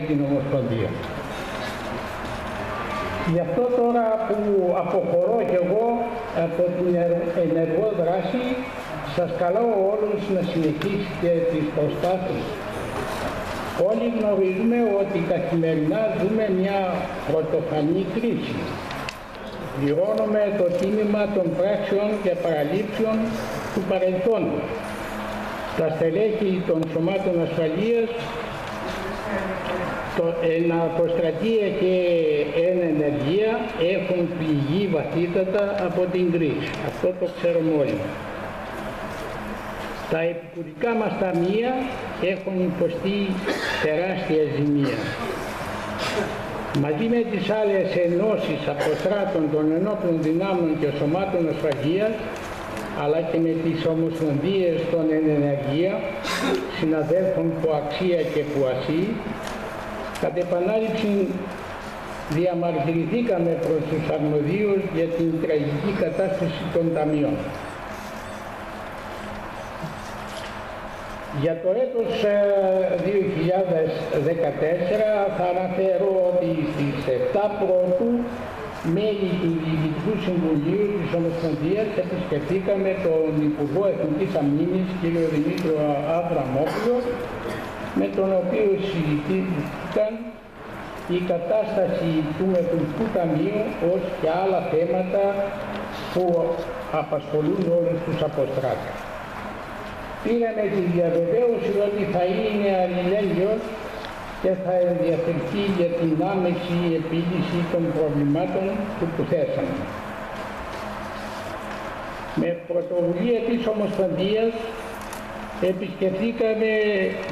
την Ομοσπονδία. Γι' αυτό τώρα που αποχωρώ κι εγώ από την ενεργό δράση, σας καλώ όλους να συνεχίσετε τις προσπάθειες. Όλοι γνωρίζουμε ότι καθημερινά ζούμε μια πρωτοφανή κρίση. Πληρώνουμε το τίμημα των πράξεων και παραλήψεων του παρελθόντος. Τα στελέχη των σωμάτων ασφαλείας, εν αποστρατεία και εν ενεργεία έχουν πληγεί βαθύτατα από την κρίση. Αυτό το ξέρουμε όλοι. Τα επικουρικά μας ταμεία έχουν υποστεί τεράστια ζημία. Μαζί με τις άλλες ενώσεις αποστράτων των ενόπλων δυνάμεων και σωμάτων ασφαλείας, αλλά και με τις ομοσπονδίες των ενεργεία, συναδέλφων που αξία και που ασύ, κατ' επανάληψη διαμαρτυρηθήκαμε προς τους αρμοδίους για την τραγική κατάσταση των ταμείων. Για το έτος 2014 θα αναφέρω ότι στις 7 Πρώτου μέλη του Διοικητικού Συμβουλίου της Ομοσπονδίας επισκεφθήκαμε τον Υπουργό Εθνικής Αμήνης κ. Δημήτριο Αβραμόπουλο, με τον οποίο συζητήθηκαν η κατάσταση του Μετοχικού Ταμείου ως και άλλα θέματα που απασχολούν όλους τους αποστράτες. Πήραμε τη διαβεβαίωση ότι θα είναι αλληλέγγυος και θα ενδιαφερθεί για την άμεση επίλυση των προβλημάτων που θέσαμε. Με πρωτοβουλία της Ομοσπονδίας επισκεφθήκαμε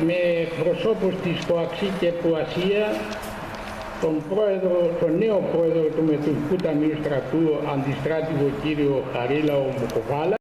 με προσώπους της ΚΟΑΞΗ και ΠΟΑΣΙΑ τον νέο πρόεδρο του Μετοχικού Ταμείου Στρατού, αντιστράτηγο κύριο Χαρίλαο Μπουκοβάλα,